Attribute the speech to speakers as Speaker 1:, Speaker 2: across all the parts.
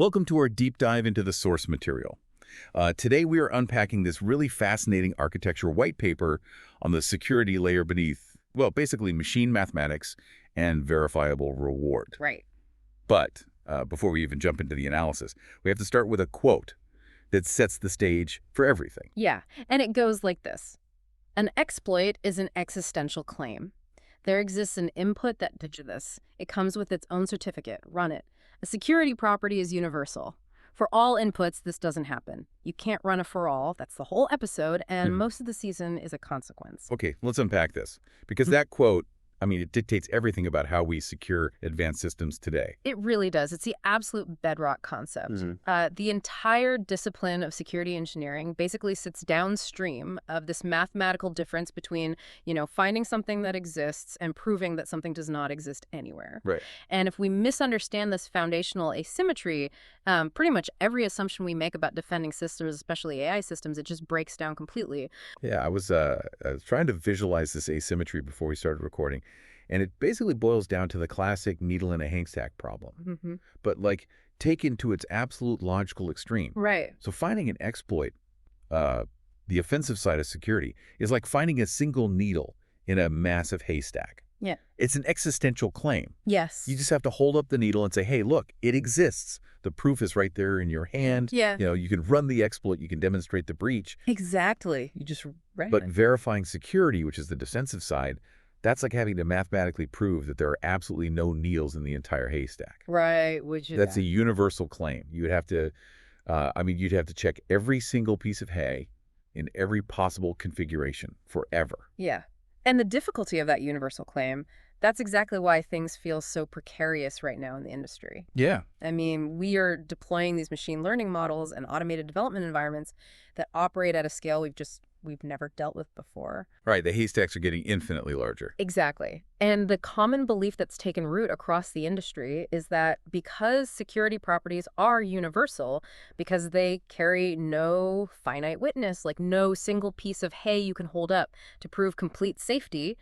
Speaker 1: Welcome to our deep dive into the source material. Today we are unpacking this really fascinating architecture white paper on the security layer beneath, well, basically machine mathematics and verifiable reward.
Speaker 2: Right.
Speaker 1: But before we even jump into the analysis, we have to start with a quote that sets the stage for everything.
Speaker 2: Yeah, and it goes like this. An exploit is an existential claim. There exists an input that did this. It comes with its own certificate. Run it. A security property is universal. For all inputs, this doesn't happen. You can't run a for all. That's the whole episode, and most of the season is a consequence.
Speaker 1: Okay, let's unpack this. Because that quote, it dictates everything about how we secure advanced systems today.
Speaker 2: It really does. It's the absolute bedrock concept. The entire discipline of security engineering basically sits downstream of this mathematical difference between, finding something that exists and proving that something does not exist anywhere.
Speaker 1: Right.
Speaker 2: And if we misunderstand this foundational asymmetry, pretty much every assumption we make about defending systems, especially AI systems, it just breaks down completely.
Speaker 1: Yeah, I was trying to visualize this asymmetry before we started recording. And it basically boils down to the classic needle in a haystack problem, but taken to its absolute logical extreme.
Speaker 2: Right.
Speaker 1: So finding an exploit, the offensive side of security, is like finding a single needle in a massive haystack.
Speaker 2: Yeah.
Speaker 1: It's an existential claim.
Speaker 2: Yes.
Speaker 1: You just have to hold up the needle and say, hey, look, it exists. The proof is right there in your hand.
Speaker 2: Yeah.
Speaker 1: You can run the exploit. You can demonstrate the breach.
Speaker 2: Exactly. You just read
Speaker 1: But
Speaker 2: it.
Speaker 1: verifying security, which is the defensive side, that's like having to mathematically prove that there are absolutely no needles in the entire haystack.
Speaker 2: Right. Which is
Speaker 1: That's a universal claim. You would have to, you'd have to check every single piece of hay in every possible configuration forever.
Speaker 2: Yeah. And the difficulty of that universal claim, that's exactly why things feel so precarious right now in the industry.
Speaker 1: Yeah.
Speaker 2: We are deploying these machine learning models and automated development environments that operate at a scale we've never dealt with before.
Speaker 1: Right. The haystacks are getting infinitely larger.
Speaker 2: Exactly. And the common belief that's taken root across the industry is that because security properties are universal, because they carry no finite witness, like no single piece of hay you can hold up to prove complete safety,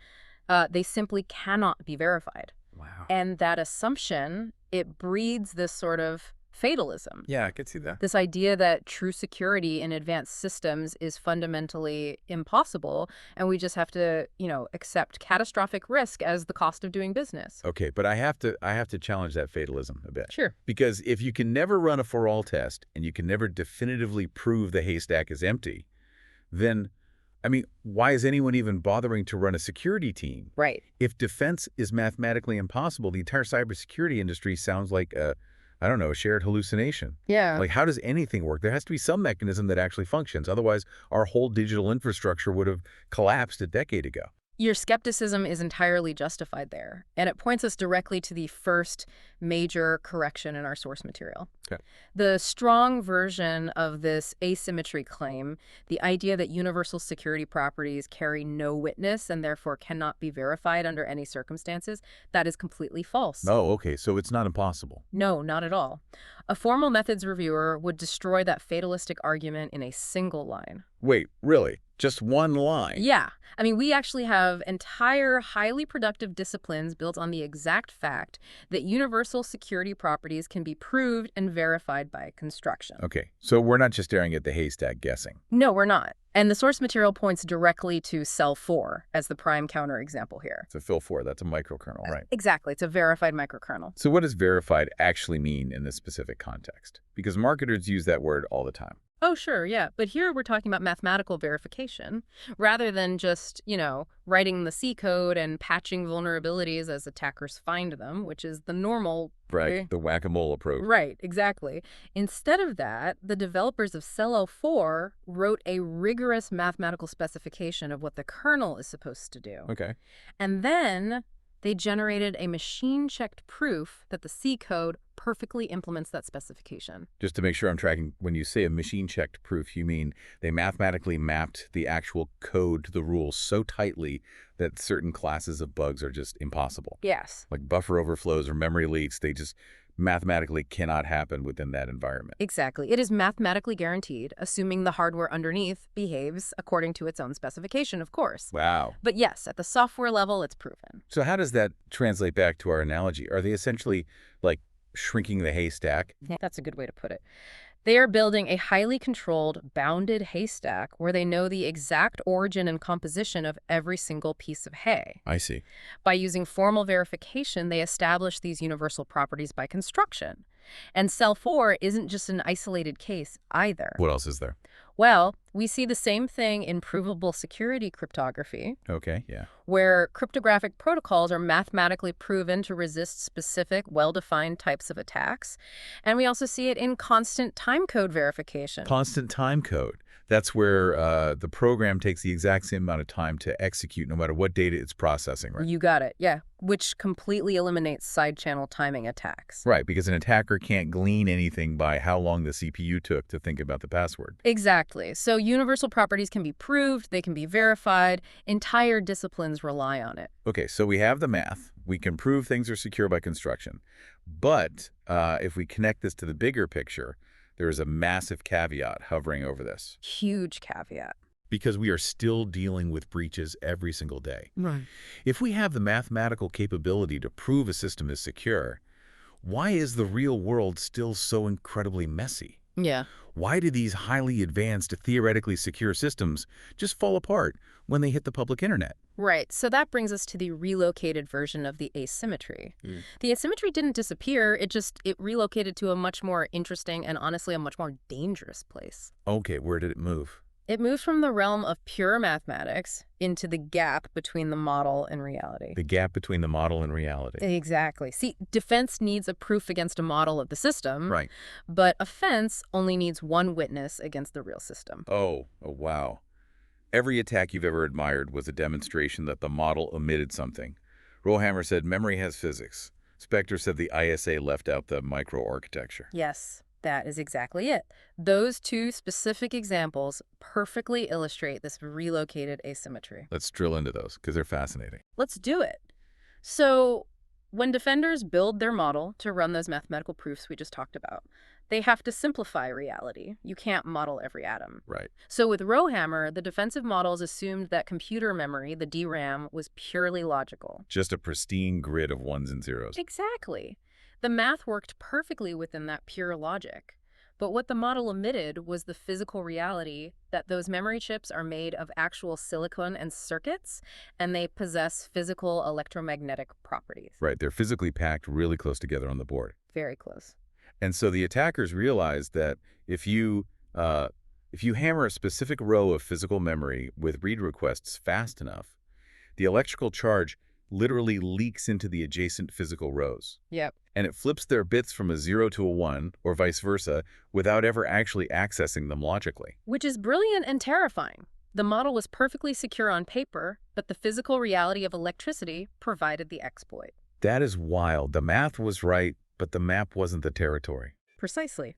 Speaker 2: they simply cannot be verified.
Speaker 1: Wow.
Speaker 2: And that assumption, it breeds this sort of fatalism.
Speaker 1: Yeah, I could see that.
Speaker 2: This idea that true security in advanced systems is fundamentally impossible, and we just have to, accept catastrophic risk as the cost of doing business.
Speaker 1: Okay, but I have to challenge that fatalism a bit.
Speaker 2: Sure.
Speaker 1: Because if you can never run a for-all test and you can never definitively prove the haystack is empty, then why is anyone even bothering to run a security team?
Speaker 2: Right.
Speaker 1: If defense is mathematically impossible, the entire cybersecurity industry sounds like a shared hallucination.
Speaker 2: Yeah.
Speaker 1: Like, how does anything work? There has to be some mechanism that actually functions. Otherwise, our whole digital infrastructure would have collapsed a decade ago.
Speaker 2: Your skepticism is entirely justified there, and it points us directly to the first major correction in our source material.
Speaker 1: Okay.
Speaker 2: The strong version of this asymmetry claim, the idea that universal security properties carry no witness and therefore cannot be verified under any circumstances, that is completely false.
Speaker 1: Oh, okay, so it's not impossible.
Speaker 2: No, not at all. A formal methods reviewer would destroy that fatalistic argument in a single line.
Speaker 1: Wait, really? Just one line?
Speaker 2: Yeah. We actually have entire highly productive disciplines built on the exact fact that universal security properties can be proved and verified by construction.
Speaker 1: Okay, so we're not just staring at the haystack guessing.
Speaker 2: No, we're not. And the source material points directly to cell 4 as the prime counter example here.
Speaker 1: It's a FIL4, that's a microkernel, right?
Speaker 2: Exactly. It's a verified microkernel.
Speaker 1: So what does verified actually mean in this specific context? Because marketers use that word all the time.
Speaker 2: Oh, sure, yeah. But here we're talking about mathematical verification rather than just, writing the C code and patching vulnerabilities as attackers find them, which is the normal.
Speaker 1: Right, the whack-a-mole approach.
Speaker 2: Right, exactly. Instead of that, the developers of Cell 4 wrote a rigorous mathematical specification of what the kernel is supposed to do.
Speaker 1: Okay.
Speaker 2: And then they generated a machine-checked proof that the C code perfectly implements that specification.
Speaker 1: Just to make sure I'm tracking, when you say a machine-checked proof, you mean they mathematically mapped the actual code to the rules so tightly that certain classes of bugs are just impossible.
Speaker 2: Yes.
Speaker 1: Like buffer overflows or memory leaks, they just mathematically cannot happen within that environment.
Speaker 2: Exactly. It is mathematically guaranteed, assuming the hardware underneath behaves according to its own specification, of course.
Speaker 1: Wow.
Speaker 2: But yes, at the software level, it's proven.
Speaker 1: So how does that translate back to our analogy? Are they essentially like shrinking the haystack.
Speaker 2: Yeah, that's a good way to put it. They are building a highly controlled, bounded haystack where they know the exact origin and composition of every single piece of hay.
Speaker 1: I see.
Speaker 2: By using formal verification, they establish these universal properties by construction. And cell 4 isn't just an isolated case either.
Speaker 1: What else is there?
Speaker 2: Well, we see the same thing in provable security cryptography,
Speaker 1: Okay, yeah.
Speaker 2: where cryptographic protocols are mathematically proven to resist specific, well-defined types of attacks. And we also see it in constant timecode verification.
Speaker 1: Constant time code. That's where the program takes the exact same amount of time to execute no matter what data it's processing, right?
Speaker 2: You got it, yeah, which completely eliminates side-channel timing attacks.
Speaker 1: Right, because an attacker can't glean anything by how long the CPU took to think about the password.
Speaker 2: Exactly. So universal properties can be proved, they can be verified, entire disciplines rely on it.
Speaker 1: Okay, so we have the math. We can prove things are secure by construction. But if we connect this to the bigger picture, there is a massive caveat hovering over this.
Speaker 2: Huge caveat.
Speaker 1: Because we are still dealing with breaches every single day.
Speaker 2: Right.
Speaker 1: If we have the mathematical capability to prove a system is secure, why is the real world still so incredibly messy?
Speaker 2: Yeah.
Speaker 1: Why do these highly advanced, theoretically secure systems just fall apart when they hit the public internet?
Speaker 2: Right. So that brings us to the relocated version of the asymmetry. The asymmetry didn't disappear. It relocated to a much more interesting and honestly a much more dangerous place.
Speaker 1: Okay, where did it move?
Speaker 2: It moved from the realm of pure mathematics into the gap between the model and reality.
Speaker 1: The gap between the model and reality.
Speaker 2: Exactly. See, defense needs a proof against a model of the system,
Speaker 1: Right.
Speaker 2: but offense only needs one witness against the real system.
Speaker 1: Oh, wow. Every attack you've ever admired was a demonstration that the model omitted something. Rohammer said memory has physics. Spectre said the ISA left out the microarchitecture.
Speaker 2: Yes, that is exactly it. Those two specific examples perfectly illustrate this relocated asymmetry.
Speaker 1: Let's drill into those, because they're fascinating.
Speaker 2: Let's do it. So, when defenders build their model to run those mathematical proofs we just talked about, they have to simplify reality. You can't model every atom.
Speaker 1: Right.
Speaker 2: So with Rohammer, the defensive models assumed that computer memory, the DRAM, was purely logical.
Speaker 1: Just a pristine grid of ones and zeros.
Speaker 2: Exactly. The math worked perfectly within that pure logic. But what the model omitted was the physical reality that those memory chips are made of actual silicon and circuits, and they possess physical electromagnetic properties.
Speaker 1: Right, they're physically packed really close together on the board.
Speaker 2: Very close.
Speaker 1: And so the attackers realized that if you hammer a specific row of physical memory with read requests fast enough, the electrical charge literally leaks into the adjacent physical rows.
Speaker 2: Yep.
Speaker 1: And it flips their bits from a 0 to a 1, or vice versa, without ever actually accessing them logically.
Speaker 2: Which is brilliant and terrifying. The model was perfectly secure on paper, but the physical reality of electricity provided the exploit.
Speaker 1: That is wild. The math was right, but the map wasn't the territory.
Speaker 2: Precisely.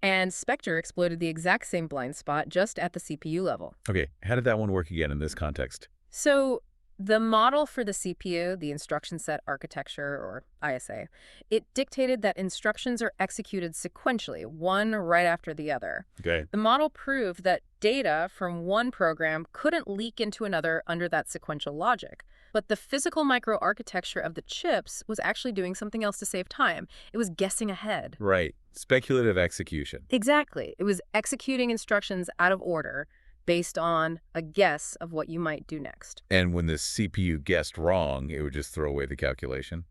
Speaker 2: And Spectre exploited the exact same blind spot just at the CPU level.
Speaker 1: Okay, how did that one work again in this context?
Speaker 2: So the model for the CPU, the instruction set architecture, or ISA, it dictated that instructions are executed sequentially, one right after the other.
Speaker 1: Okay.
Speaker 2: The model proved that data from one program couldn't leak into another under that sequential logic. But the physical microarchitecture of the chips was actually doing something else to save time. It was guessing ahead.
Speaker 1: Right. Speculative execution.
Speaker 2: Exactly. It was executing instructions out of order based on a guess of what you might do next.
Speaker 1: And when the CPU guessed wrong, it would just throw away the calculation.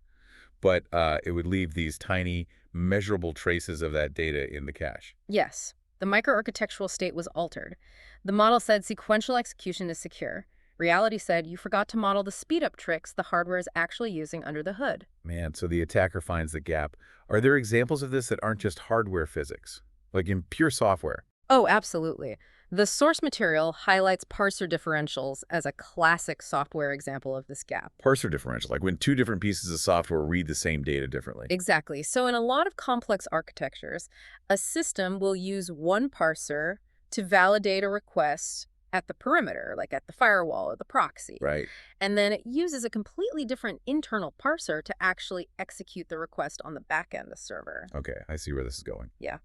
Speaker 1: But it would leave these tiny, measurable traces of that data in the cache.
Speaker 2: Yes. The microarchitectural state was altered. The model said sequential execution is secure. Reality said you forgot to model the speed-up tricks the hardware is actually using under the hood.
Speaker 1: Man, so the attacker finds the gap. Are there examples of this that aren't just hardware physics, like in pure software?
Speaker 2: Oh, absolutely. The source material highlights parser differentials as a classic software example of this gap.
Speaker 1: Parser differential, like when two different pieces of software read the same data differently.
Speaker 2: Exactly. So in a lot of complex architectures, a system will use one parser to validate a request at the perimeter, like at the firewall or the proxy.
Speaker 1: Right.
Speaker 2: And then it uses a completely different internal parser to actually execute the request on the back end, the server.
Speaker 1: Okay, I see where this is going.
Speaker 2: Yeah.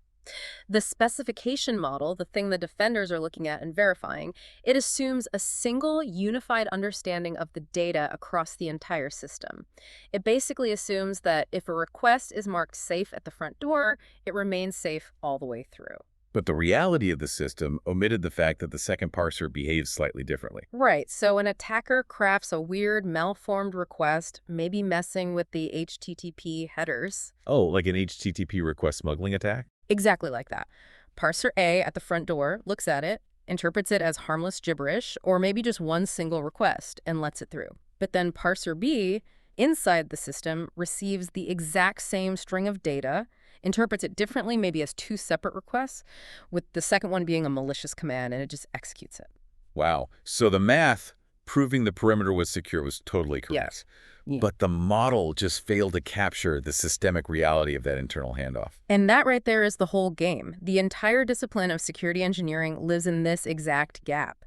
Speaker 2: The specification model, the thing the defenders are looking at and verifying, it assumes a single unified understanding of the data across the entire system. It basically assumes that if a request is marked safe at the front door, it remains safe all the way through.
Speaker 1: But the reality of the system omitted the fact that the second parser behaves slightly differently.
Speaker 2: Right, so an attacker crafts a weird, malformed request, maybe messing with the HTTP headers.
Speaker 1: Oh, like an HTTP request smuggling attack?
Speaker 2: Exactly like that. Parser A at the front door looks at it, interprets it as harmless gibberish, or maybe just one single request, and lets it through. But then parser B, inside the system, receives the exact same string of data, interprets it differently, maybe as two separate requests, with the second one being a malicious command, and it just executes it.
Speaker 1: Wow. So the math proving the perimeter was secure was totally correct.
Speaker 2: Yes. Yeah.
Speaker 1: But the model just failed to capture the systemic reality of that internal handoff.
Speaker 2: And that right there is the whole game. The entire discipline of security engineering lives in this exact gap.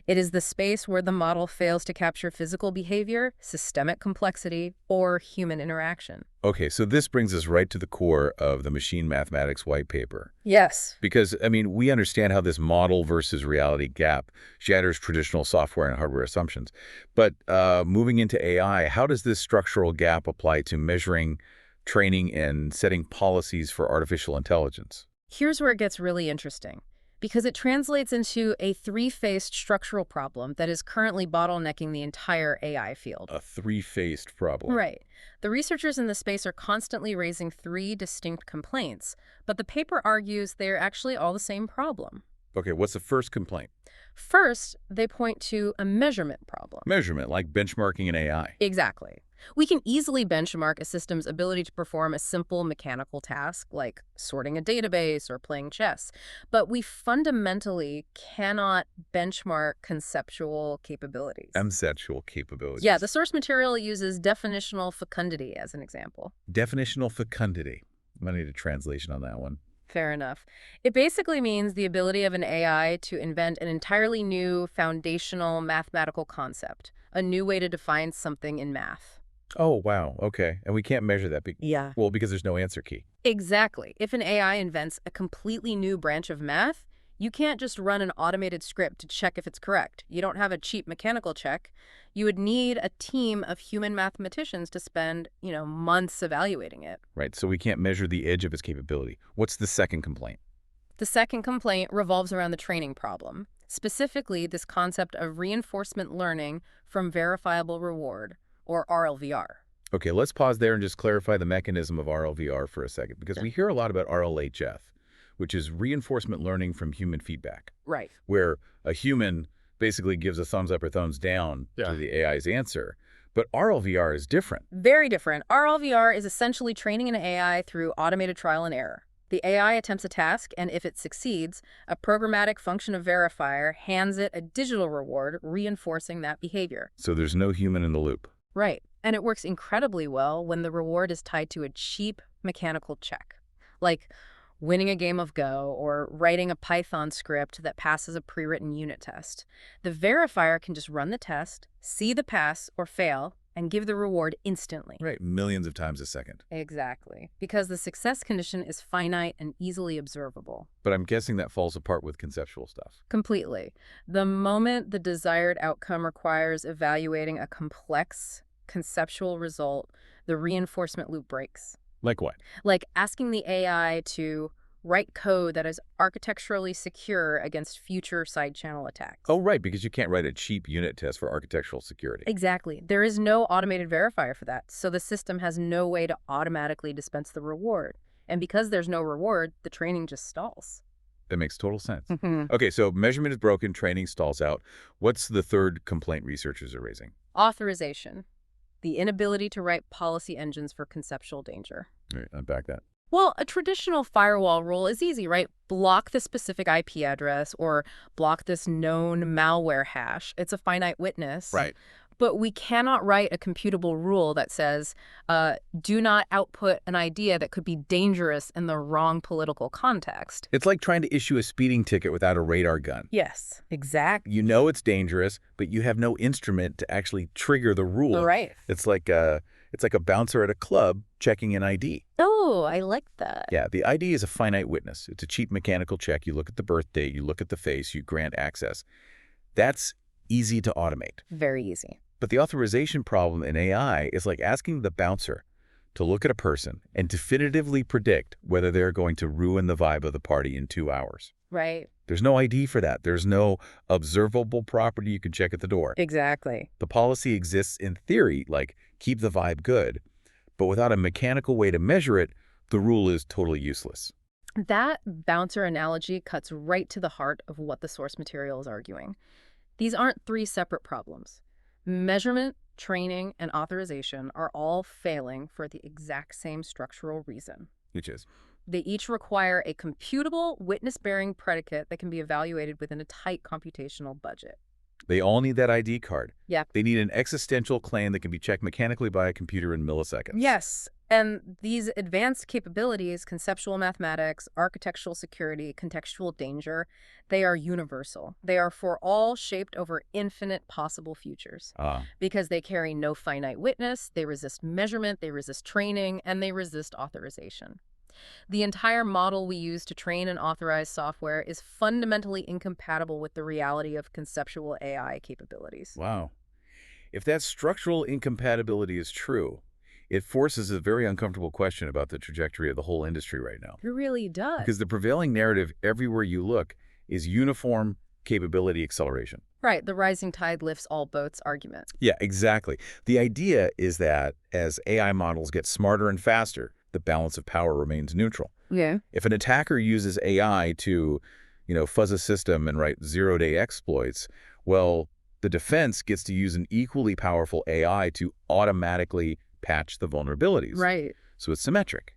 Speaker 2: It is the space where the model fails to capture physical behavior, systemic complexity, or human interaction.
Speaker 1: Okay, so this brings us right to the core of the machine mathematics white paper.
Speaker 2: Yes.
Speaker 1: Because, I mean, we understand how this model versus reality gap shatters traditional software and hardware assumptions. But moving into AI, how does this structural gap apply to measuring, training, and setting policies for artificial intelligence?
Speaker 2: Here's where it gets really interesting, because it translates into a three-faced structural problem that is currently bottlenecking the entire AI field.
Speaker 1: A three-faced problem.
Speaker 2: Right. The researchers in the space are constantly raising three distinct complaints, but the paper argues they're actually all the same problem.
Speaker 1: Okay, what's the first complaint?
Speaker 2: First, they point to a measurement problem.
Speaker 1: Measurement, like benchmarking in AI.
Speaker 2: Exactly. We can easily benchmark a system's ability to perform a simple mechanical task like sorting a database or playing chess, but we fundamentally cannot benchmark conceptual capabilities.
Speaker 1: Conceptual capabilities.
Speaker 2: Yeah, the source material uses definitional fecundity as an example.
Speaker 1: Definitional fecundity. I need a translation on that one.
Speaker 2: Fair enough. It basically means the ability of an AI to invent an entirely new foundational mathematical concept, a new way to define something in math.
Speaker 1: Oh, wow. Okay. And we can't measure that.
Speaker 2: Yeah.
Speaker 1: Well, because there's no answer key.
Speaker 2: Exactly. If an AI invents a completely new branch of math, you can't just run an automated script to check if it's correct. You don't have a cheap mechanical check. You would need a team of human mathematicians to spend, months evaluating it.
Speaker 1: Right. So we can't measure the edge of its capability. What's the second complaint?
Speaker 2: The second complaint revolves around the training problem, specifically this concept of reinforcement learning from verifiable reward, or RLVR.
Speaker 1: Okay, let's pause there and just clarify the mechanism of RLVR for a second, because we hear a lot about RLHF, which is reinforcement learning from human feedback.
Speaker 2: Right.
Speaker 1: Where a human basically gives a thumbs up or thumbs down to the AI's answer. But RLVR is different.
Speaker 2: Very different. RLVR is essentially training an AI through automated trial and error. The AI attempts a task, and if it succeeds, a programmatic function of verifier hands it a digital reward, reinforcing that behavior.
Speaker 1: So there's no human in the loop.
Speaker 2: Right. And it works incredibly well when the reward is tied to a cheap mechanical check, like winning a game of Go or writing a Python script that passes a pre-written unit test. The verifier can just run the test, see the pass or fail, and give the reward instantly.
Speaker 1: Right, millions of times a second.
Speaker 2: Exactly, because the success condition is finite and easily observable.
Speaker 1: But I'm guessing that falls apart with conceptual stuff.
Speaker 2: Completely. The moment the desired outcome requires evaluating a complex conceptual result, the reinforcement loop breaks.
Speaker 1: Like what?
Speaker 2: Like asking the AI to write code that is architecturally secure against future side channel attacks.
Speaker 1: Oh, right, because you can't write a cheap unit test for architectural security.
Speaker 2: Exactly. There is no automated verifier for that, so the system has no way to automatically dispense the reward. And because there's no reward, the training just stalls.
Speaker 1: That makes total sense. Okay, so measurement is broken, training stalls out. What's the third complaint researchers are raising?
Speaker 2: Authorization. The inability to write policy engines for conceptual danger.
Speaker 1: All right, unpack that.
Speaker 2: Well, a traditional firewall rule is easy, right? Block the specific IP address or block this known malware hash. It's a finite witness.
Speaker 1: Right.
Speaker 2: But we cannot write a computable rule that says, do not output an idea that could be dangerous in the wrong political context.
Speaker 1: It's like trying to issue a speeding ticket without a radar gun.
Speaker 2: Yes, exactly.
Speaker 1: You know it's dangerous, but you have no instrument to actually trigger the rule.
Speaker 2: Right.
Speaker 1: It's like It's like a bouncer at a club checking an ID.
Speaker 2: Oh, I like that.
Speaker 1: Yeah, the ID is a finite witness. It's a cheap mechanical check. You look at the birth date, you look at the face, you grant access. That's easy to automate.
Speaker 2: Very easy.
Speaker 1: But the authorization problem in AI is like asking the bouncer to look at a person and definitively predict whether they're going to ruin the vibe of the party in 2 hours.
Speaker 2: Right.
Speaker 1: There's no ID for that. There's no observable property you can check at the door.
Speaker 2: Exactly.
Speaker 1: The policy exists in theory, like keep the vibe good, but without a mechanical way to measure it, the rule is totally useless.
Speaker 2: That bouncer analogy cuts right to the heart of what the source material is arguing. These aren't three separate problems. Measurement, training, and authorization are all failing for the exact same structural reason.
Speaker 1: Which is?
Speaker 2: They each require a computable, witness-bearing predicate that can be evaluated within a tight computational budget.
Speaker 1: They all need that ID card.
Speaker 2: Yep.
Speaker 1: They need an existential claim that can be checked mechanically by a computer in milliseconds.
Speaker 2: Yes, and these advanced capabilities, conceptual mathematics, architectural security, contextual danger, they are universal. They are for all shaped over infinite possible futures. Because they carry no finite witness, they resist measurement, they resist training, and they resist authorization. The entire model we use to train and authorize software is fundamentally incompatible with the reality of conceptual AI capabilities.
Speaker 1: Wow. If that structural incompatibility is true, it forces a very uncomfortable question about the trajectory of the whole industry right now.
Speaker 2: It really does.
Speaker 1: Because the prevailing narrative everywhere you look is uniform capability acceleration.
Speaker 2: Right, the rising tide lifts all boats argument.
Speaker 1: Yeah, exactly. The idea is that as AI models get smarter and faster, the balance of power remains neutral.
Speaker 2: Yeah.
Speaker 1: If an attacker uses AI to, fuzz a system and write zero-day exploits, well, the defense gets to use an equally powerful AI to automatically patch the vulnerabilities.
Speaker 2: Right.
Speaker 1: So it's symmetric.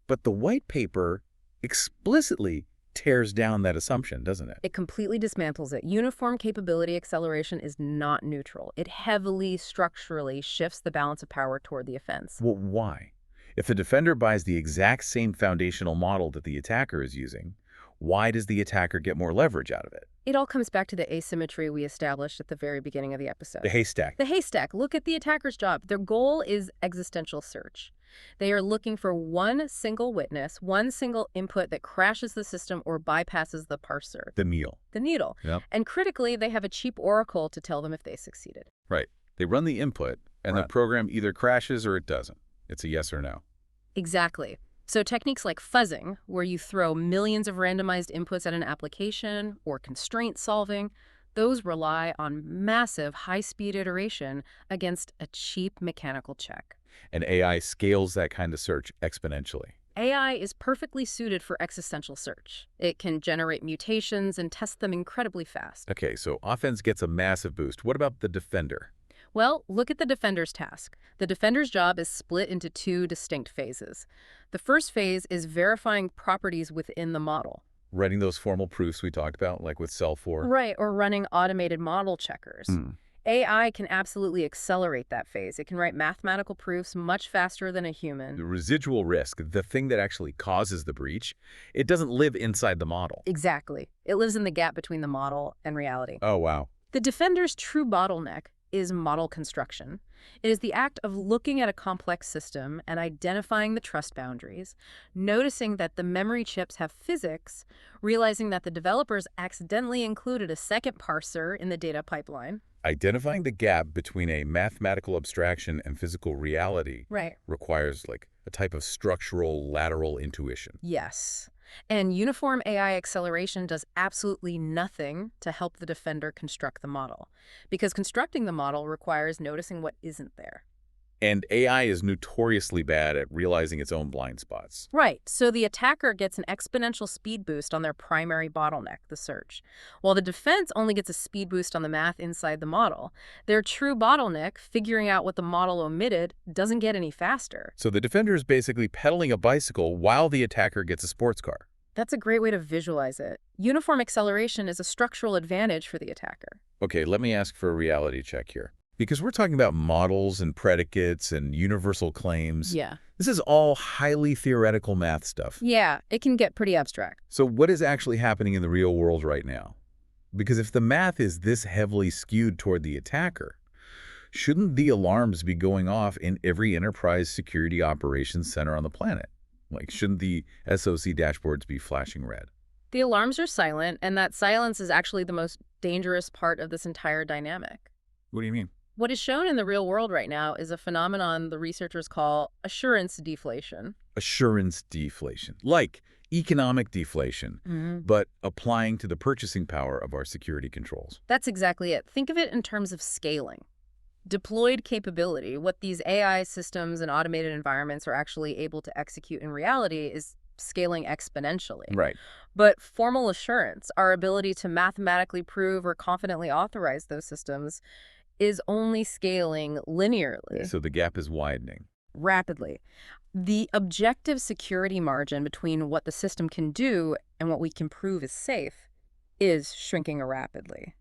Speaker 1: But the white paper explicitly tears down that assumption, doesn't it?
Speaker 2: It completely dismantles it. Uniform capability acceleration is not neutral. It heavily, structurally shifts the balance of power toward the offense.
Speaker 1: Well, why? If the defender buys the exact same foundational model that the attacker is using, why does the attacker get more leverage out of it?
Speaker 2: It all comes back to the asymmetry we established at the very beginning of the episode.
Speaker 1: The haystack.
Speaker 2: The haystack. Look at the attacker's job. Their goal is existential search. They are looking for one single witness, one single input that crashes the system or bypasses the parser.
Speaker 1: The needle.
Speaker 2: The needle.
Speaker 1: Yep.
Speaker 2: And critically, they have a cheap oracle to tell them if they succeeded.
Speaker 1: Right. They run the input, and the program either crashes or it doesn't. It's a yes or no.
Speaker 2: Exactly. So techniques like fuzzing, where you throw millions of randomized inputs at an application, or constraint solving, those rely on massive high-speed iteration against a cheap mechanical check.
Speaker 1: And AI scales that kind of search exponentially.
Speaker 2: AI is perfectly suited for existential search. It can generate mutations and test them incredibly fast.
Speaker 1: Okay, so offense gets a massive boost. What about the defender?
Speaker 2: Well, look at the defender's task. The defender's job is split into two distinct phases. The first phase is verifying properties within the model.
Speaker 1: Writing those formal proofs we talked about, like with Cell4.
Speaker 2: Right, or running automated model checkers. AI can absolutely accelerate that phase. It can write mathematical proofs much faster than a human.
Speaker 1: The residual risk, the thing that actually causes the breach, it doesn't live inside the model.
Speaker 2: Exactly. It lives in the gap between the model and reality.
Speaker 1: Oh, wow.
Speaker 2: The defender's true bottleneck is model construction. It is the act of looking at a complex system and identifying the trust boundaries, noticing that the memory chips have physics, realizing that the developers accidentally included a second parser in the data pipeline.
Speaker 1: Identifying the gap between a mathematical abstraction and physical reality requires like a type of structural lateral intuition.
Speaker 2: Yes. And uniform AI acceleration does absolutely nothing to help the defender construct the model, because constructing the model requires noticing what isn't there.
Speaker 1: And AI is notoriously bad at realizing its own blind spots.
Speaker 2: Right. So the attacker gets an exponential speed boost on their primary bottleneck, the search, while the defense only gets a speed boost on the math inside the model. Their true bottleneck, figuring out what the model omitted, doesn't get any faster.
Speaker 1: So the defender is basically pedaling a bicycle while the attacker gets a sports car.
Speaker 2: That's a great way to visualize it. Uniform acceleration is a structural advantage for the attacker.
Speaker 1: Okay, let me ask for a reality check here. Because we're talking about models and predicates and universal claims.
Speaker 2: Yeah.
Speaker 1: This is all highly theoretical math stuff.
Speaker 2: Yeah, it can get pretty abstract.
Speaker 1: So what is actually happening in the real world right now? Because if the math is this heavily skewed toward the attacker, Shouldn't the alarms be going off in every enterprise security operations center on the planet? Like, shouldn't the SOC dashboards be flashing red?
Speaker 2: The alarms are silent, and that silence is actually the most dangerous part of this entire dynamic.
Speaker 1: What do you mean?
Speaker 2: What is shown in the real world right now is a phenomenon the researchers call assurance deflation.
Speaker 1: Assurance deflation. Like economic deflation,
Speaker 2: Mhm.
Speaker 1: but applying to the purchasing power of our security controls.
Speaker 2: That's exactly it. Think of it in terms of scaling. Deployed capability, what these AI systems and automated environments are actually able to execute in reality, is scaling exponentially.
Speaker 1: Right.
Speaker 2: But formal assurance, our ability to mathematically prove or confidently authorize those systems, is only scaling linearly,
Speaker 1: So the gap is widening.
Speaker 2: rapidly. The objective security margin between what the system can do and what we can prove is safe is shrinking rapidly.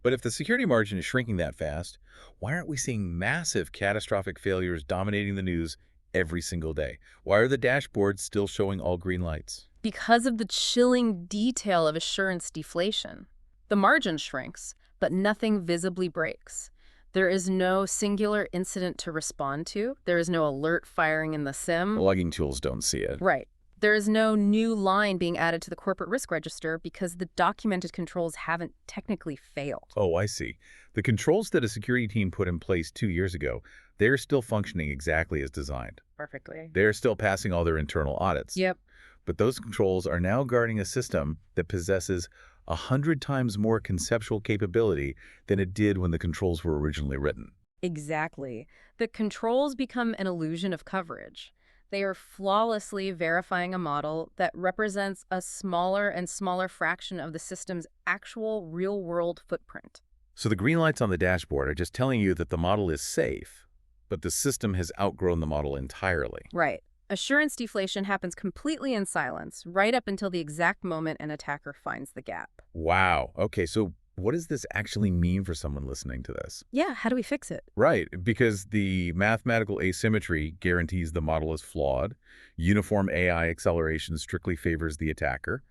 Speaker 1: But if the security margin is shrinking that fast, why aren't we seeing massive catastrophic failures dominating the news every single day? Why are the dashboards still showing all green lights?
Speaker 2: Because of the chilling detail of assurance deflation. The margin shrinks, but nothing visibly breaks. There is no singular incident to respond to. There is no alert firing in the SIM.
Speaker 1: Logging tools don't see it.
Speaker 2: Right. There is no new line being added to the corporate risk register because the documented controls haven't technically failed.
Speaker 1: Oh, I see. The controls that a security team put in place 2 years ago, they're still functioning exactly as designed.
Speaker 2: Perfectly.
Speaker 1: They're still passing all their internal audits.
Speaker 2: Yep.
Speaker 1: But those controls are now guarding a system that possesses 100 times more conceptual capability than it did when the controls were originally written.
Speaker 2: Exactly. The controls become an illusion of coverage. They are flawlessly verifying a model that represents a smaller and smaller fraction of the system's actual real-world footprint.
Speaker 1: So the green lights on the dashboard are just telling you that the model is safe, but the system has outgrown the model entirely.
Speaker 2: Right. Assurance deflation happens completely in silence, right up until the exact moment an attacker finds the gap.
Speaker 1: Wow. Okay, so what does this actually mean for someone listening to this?
Speaker 2: Yeah, how do we fix it?
Speaker 1: Right, because the mathematical asymmetry guarantees the model is flawed, uniform AI acceleration strictly favors the attacker,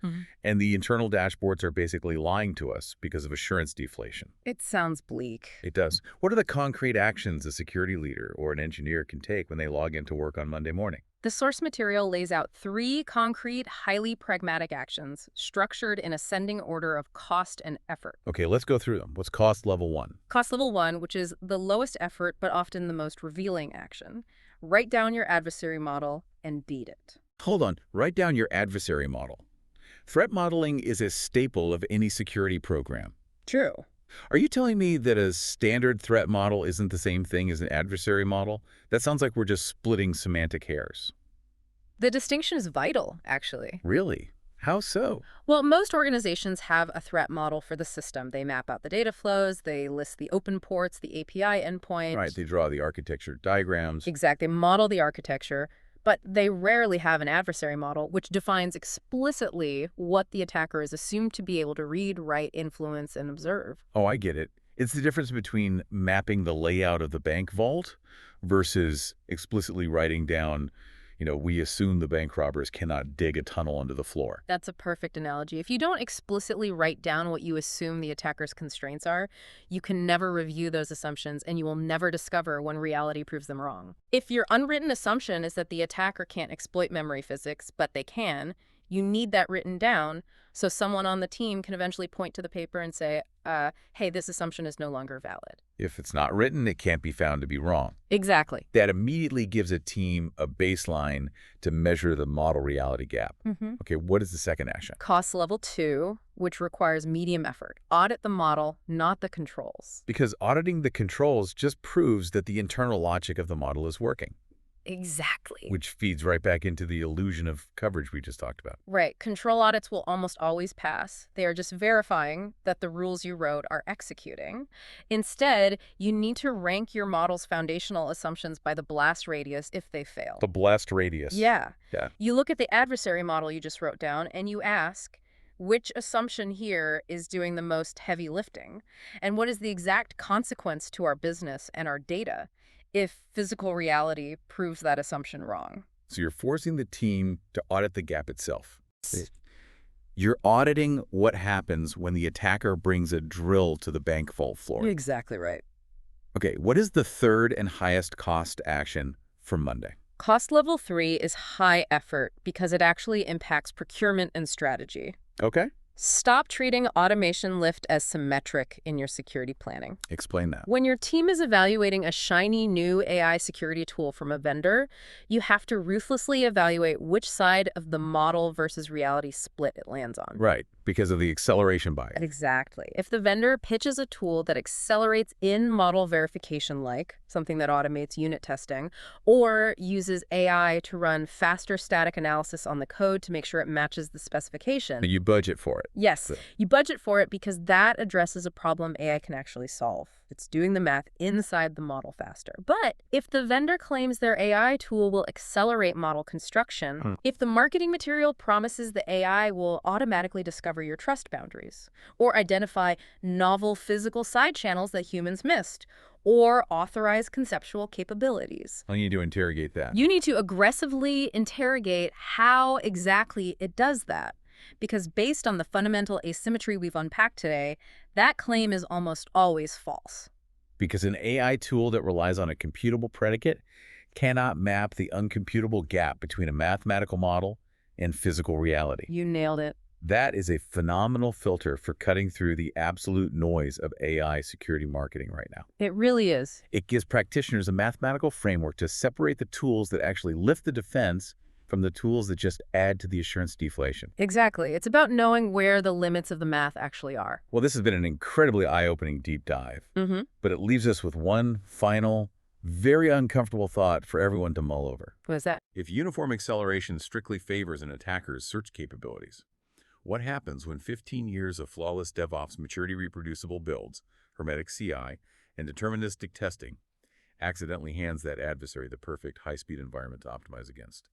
Speaker 1: and the internal dashboards are basically lying to us because of assurance deflation.
Speaker 2: It sounds bleak.
Speaker 1: It does. What are the concrete actions a security leader or an engineer can take when they log into work on Monday morning?
Speaker 2: The source material lays out 3 concrete, highly pragmatic actions, structured in ascending order of cost and effort.
Speaker 1: Okay, let's go through them. What's cost level 1?
Speaker 2: Cost level 1, which is the lowest effort but often the most revealing action. Write down your adversary model and beat it.
Speaker 1: Hold on. Write down your adversary model. Threat modeling is a staple of any security program.
Speaker 2: True.
Speaker 1: Are you telling me that a standard threat model isn't the same thing as an adversary model? That sounds like we're just splitting semantic hairs.
Speaker 2: The distinction is vital, actually.
Speaker 1: Really? How so?
Speaker 2: Well, most organizations have a threat model for the system. They map out the data flows, they list the open ports, the API endpoint.
Speaker 1: Right, they draw the architecture diagrams.
Speaker 2: Exactly, model the architecture, but they rarely have an adversary model, which defines explicitly what the attacker is assumed to be able to read, write, influence, and observe.
Speaker 1: Oh, I get it. It's the difference between mapping the layout of the bank vault versus explicitly writing down, we assume the bank robbers cannot dig a tunnel under the floor.
Speaker 2: That's a perfect analogy. If you don't explicitly write down what you assume the attacker's constraints are, you can never review those assumptions and you will never discover when reality proves them wrong. If your unwritten assumption is that the attacker can't exploit memory physics, but they can, you need that written down so someone on the team can eventually point to the paper and say, hey, this assumption is no longer valid.
Speaker 1: If it's not written, it can't be found to be wrong.
Speaker 2: Exactly.
Speaker 1: That immediately gives a team a baseline to measure the model reality gap. Okay, what is the second action?
Speaker 2: Cost level 2, which requires medium effort. Audit the model, not the controls.
Speaker 1: Because auditing the controls just proves that the internal logic of the model is working,
Speaker 2: Exactly.
Speaker 1: which feeds right back into the illusion of coverage we just talked about.
Speaker 2: Right. Control audits will almost always pass. They are just verifying that the rules you wrote are executing. Instead, you need to rank your model's foundational assumptions by the blast radius if they fail.
Speaker 1: The blast radius.
Speaker 2: Yeah.
Speaker 1: Yeah.
Speaker 2: You look at the adversary model you just wrote down and you ask, which assumption here is doing the most heavy lifting? And what is the exact consequence to our business and our data if physical reality proves that assumption wrong?
Speaker 1: So you're forcing the team to audit the gap itself. You're auditing what happens when the attacker brings a drill to the bank vault floor.
Speaker 2: Exactly right.
Speaker 1: Okay, what is the third and highest cost action for Monday?
Speaker 2: Cost level 3 is high effort because it actually impacts procurement and strategy.
Speaker 1: Okay.
Speaker 2: Stop treating automation lift as symmetric in your security planning.
Speaker 1: Explain that.
Speaker 2: When your team is evaluating a shiny new AI security tool from a vendor, you have to ruthlessly evaluate which side of the model versus reality split it lands on.
Speaker 1: Right, because of the acceleration bias.
Speaker 2: Exactly. If the vendor pitches a tool that accelerates in-model verification, like something that automates unit testing, or uses AI to run faster static analysis on the code to make sure it matches the specification,
Speaker 1: You budget for it.
Speaker 2: yes,
Speaker 1: So-
Speaker 2: you budget for it because that addresses a problem AI can actually solve. It's doing the math inside the model faster. But if the vendor claims their AI tool will accelerate model construction, if the marketing material promises the AI will automatically discover your trust boundaries, or identify novel physical side channels that humans missed, or authorize conceptual capabilities,
Speaker 1: I need to interrogate that.
Speaker 2: you need to aggressively interrogate how exactly it does that. Because based on the fundamental asymmetry we've unpacked today, that claim is almost always false.
Speaker 1: Because an AI tool that relies on a computable predicate cannot map the uncomputable gap between a mathematical model and physical reality.
Speaker 2: You nailed it.
Speaker 1: That is a phenomenal filter for cutting through the absolute noise of AI security marketing right now.
Speaker 2: It really is.
Speaker 1: It gives practitioners a mathematical framework to separate the tools that actually lift the defense from the tools that just add to the assurance deflation.
Speaker 2: Exactly. It's about knowing where the limits of the math actually are.
Speaker 1: Well, this has been an incredibly eye-opening deep dive, but it leaves us with one final, very uncomfortable thought for everyone to mull over.
Speaker 2: What is that?
Speaker 1: If uniform acceleration strictly favors an attacker's search capabilities, what happens when 15 years of flawless DevOps maturity reproducible builds, hermetic CI, and deterministic testing accidentally hands that adversary the perfect high-speed environment to optimize against?